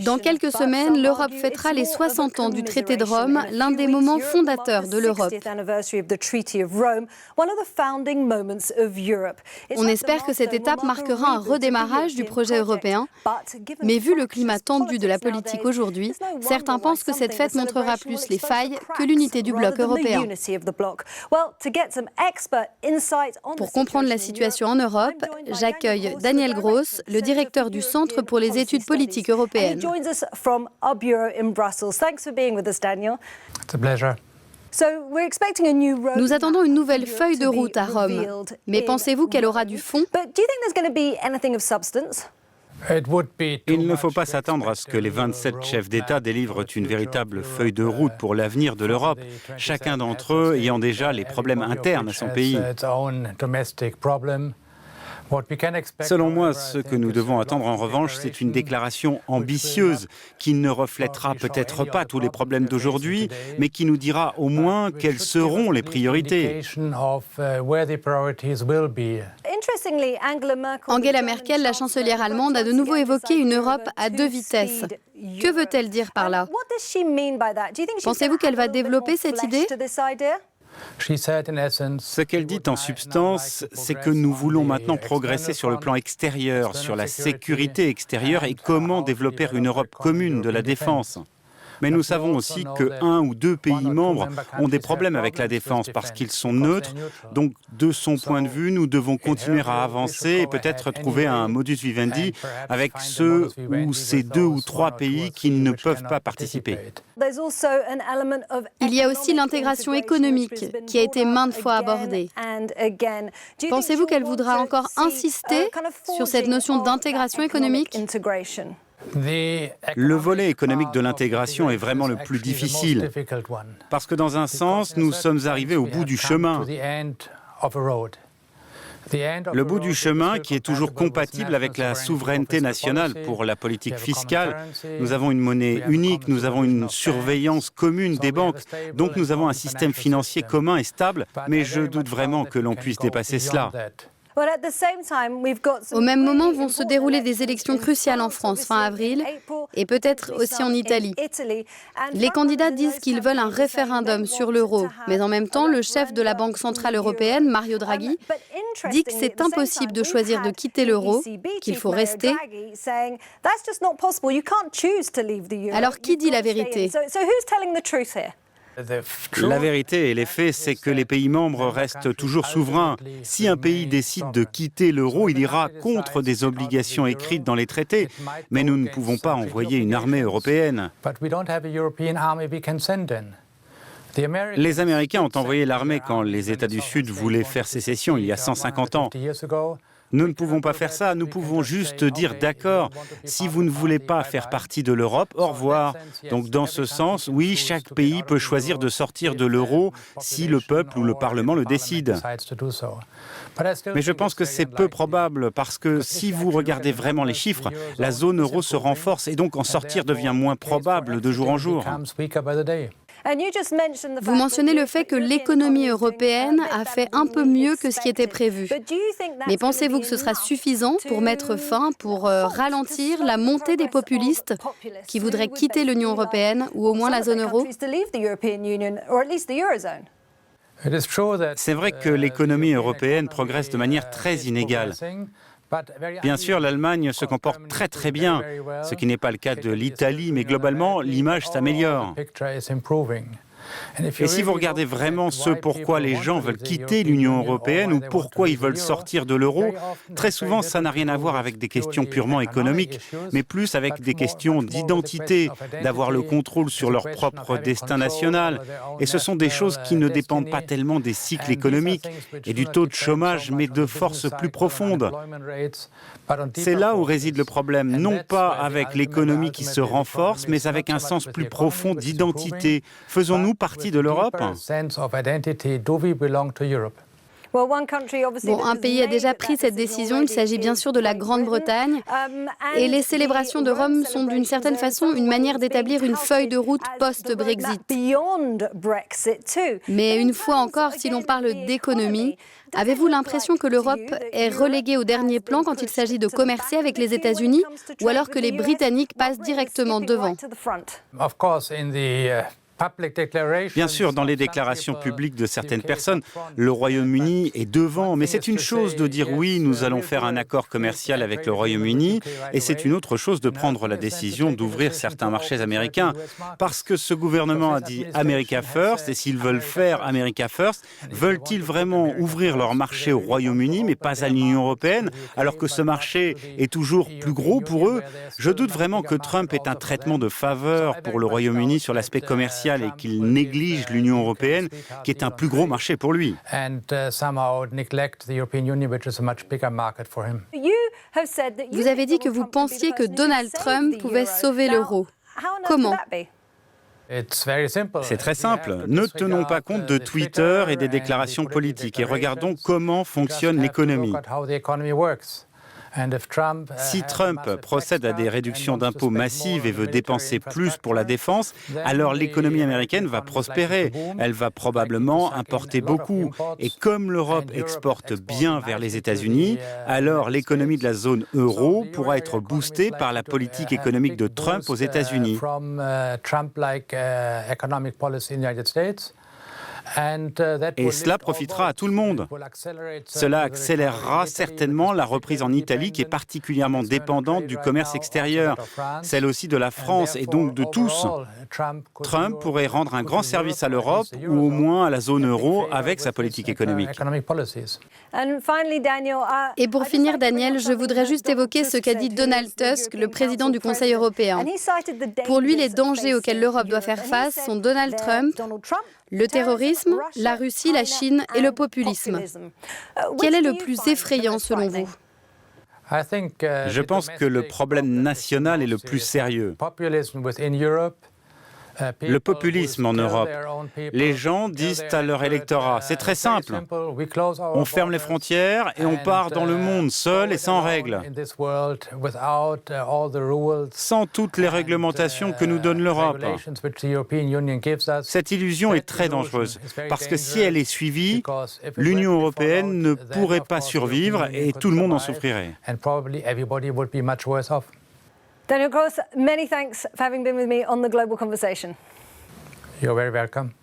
Dans quelques semaines, l'Europe fêtera les 60 ans du traité de Rome, l'un des moments fondateurs de l'Europe. On espère que cette étape marquera un redémarrage du projet européen, mais vu le climat tendu de la politique aujourd'hui, certains pensent que cette fête montrera plus les failles que l'unité du bloc européen. Pour comprendre la situation en Europe, j'accueille Daniel Gross, le directeur du Centre pour les études politiques européennes. Nous attendons une nouvelle feuille de route à Rome, mais pensez-vous qu'elle aura du fond ? Il ne faut pas s'attendre à ce que les 27 chefs d'État délivrent une véritable feuille de route pour l'avenir de l'Europe, chacun d'entre eux ayant déjà les problèmes internes à son pays. Selon moi, ce que nous devons attendre en revanche, c'est une déclaration ambitieuse qui ne reflètera peut-être pas tous les problèmes d'aujourd'hui, mais qui nous dira au moins quelles seront les priorités. Angela Merkel, la chancelière allemande, a de nouveau évoqué une Europe à deux vitesses. Que veut-elle dire par là ? Pensez-vous qu'elle va développer cette idée ? Ce qu'elle dit en substance, c'est que nous voulons maintenant progresser sur le plan extérieur, sur la sécurité extérieure et comment développer une Europe commune de la défense. Mais nous savons aussi qu'un ou deux pays membres ont des problèmes avec la défense parce qu'ils sont neutres. Donc, de son point de vue, nous devons continuer à avancer et peut-être trouver un modus vivendi avec ceux ou ces deux ou trois pays qui ne peuvent pas participer. Il y a aussi l'intégration économique qui a été maintes fois abordée. Pensez-vous qu'elle voudra encore insister sur cette notion d'intégration économique ? Le volet économique de l'intégration est vraiment le plus difficile, parce que dans un sens, nous sommes arrivés au bout du chemin. Le bout du chemin qui est toujours compatible avec la souveraineté nationale pour la politique fiscale. Nous avons une monnaie unique, nous avons une surveillance commune des banques, donc nous avons un système financier commun et stable, mais je doute vraiment que l'on puisse dépasser cela. Au même moment vont se dérouler des élections cruciales en France fin avril et peut-être aussi en Italie. Les candidats disent qu'ils veulent un référendum sur l'euro, mais en même temps, le chef de la Banque centrale européenne, Mario Draghi, dit que c'est impossible de choisir de quitter l'euro, qu'il faut rester. Alors qui dit la vérité ? La vérité et les faits, c'est que les pays membres restent toujours souverains. Si un pays décide de quitter l'euro, il ira contre des obligations écrites dans les traités. Mais nous ne pouvons pas envoyer une armée européenne. Les Américains ont envoyé l'armée quand les États du Sud voulaient faire sécession il y a 150 ans. Nous ne pouvons pas faire ça, nous pouvons juste dire d'accord, si vous ne voulez pas faire partie de l'Europe, au revoir. Donc dans ce sens, oui, chaque pays peut choisir de sortir de l'euro si le peuple ou le Parlement le décide. Mais je pense que c'est peu probable parce que si vous regardez vraiment les chiffres, la zone euro se renforce et donc en sortir devient moins probable de jour en jour. Vous mentionnez le fait que l'économie européenne a fait un peu mieux que ce qui était prévu. Mais pensez-vous que ce sera suffisant pour mettre fin, pour ralentir la montée des populistes qui voudraient quitter l'Union européenne ou au moins la zone euro ? C'est vrai que l'économie européenne progresse de manière très inégale. Bien sûr, l'Allemagne se comporte très bien, ce qui n'est pas le cas de l'Italie, mais globalement, l'image s'améliore. Et si vous regardez vraiment ce pourquoi les gens veulent quitter l'Union européenne ou pourquoi ils veulent sortir de l'euro, très souvent ça n'a rien à voir avec des questions purement économiques, mais plus avec des questions d'identité, d'avoir le contrôle sur leur propre destin national. Et ce sont des choses qui ne dépendent pas tellement des cycles économiques et du taux de chômage, mais de forces plus profondes. C'est là où réside le problème, non pas avec l'économie qui se renforce, mais avec un sens plus profond d'identité. Faisons-nous partie de l'Europe ? Bon, un pays a déjà pris cette décision, il s'agit bien sûr de la Grande-Bretagne, et les célébrations de Rome sont d'une certaine façon une manière d'établir une feuille de route post-Brexit. Mais une fois encore, si l'on parle d'économie, avez-vous l'impression que l'Europe est reléguée au dernier plan quand il s'agit de commercer avec les États-Unis, ou alors que les Britanniques passent directement devant? Bien sûr, dans les déclarations publiques de certaines personnes, le Royaume-Uni est devant, mais c'est une chose de dire oui, nous allons faire un accord commercial avec le Royaume-Uni, et c'est une autre chose de prendre la décision d'ouvrir certains marchés américains, parce que ce gouvernement a dit America First, et s'ils veulent faire America First, veulent-ils vraiment ouvrir leur marché au Royaume-Uni, mais pas à l'Union européenne, alors que ce marché est toujours plus gros pour eux? Je doute vraiment que Trump ait un traitement de faveur pour le Royaume-Uni sur l'aspect commercial et qu'il néglige l'Union européenne, qui est un plus gros marché pour lui. Vous avez dit que vous pensiez que Donald Trump pouvait sauver l'euro. Comment? C'est très simple. Ne tenons pas compte de Twitter et des déclarations politiques et regardons comment fonctionne l'économie. Si Trump procède à des réductions d'impôts massives et veut dépenser plus pour la défense, alors l'économie américaine va prospérer. Elle va probablement importer beaucoup. Et comme l'Europe exporte bien vers les États-Unis, alors l'économie de la zone euro pourra être boostée par la politique économique de Trump aux États-Unis. Et cela profitera à tout le monde. Cela accélérera certainement la reprise en Italie qui est particulièrement dépendante du commerce extérieur, celle aussi de la France et donc de tous. Trump pourrait rendre un grand service à l'Europe ou au moins à la zone euro avec sa politique économique. Et pour finir, Daniel, je voudrais juste évoquer ce qu'a dit Donald Tusk, le président du Conseil européen. Pour lui, les dangers auxquels l'Europe doit faire face sont Donald Trump, le terrorisme, la Russie, la Chine et le populisme. Quel est le plus effrayant selon vous? Je pense que le problème national est le plus sérieux. Le populisme en Europe. Les gens disent à leur électorat, c'est très simple, on ferme les frontières et on part dans le monde seul et sans règles, sans toutes les réglementations que nous donne l'Europe. Cette illusion est très dangereuse, parce que si elle est suivie, l'Union européenne ne pourrait pas survivre et tout le monde en souffrirait. Daniel Gross, many thanks for having been with me on The Global Conversation. You're very welcome.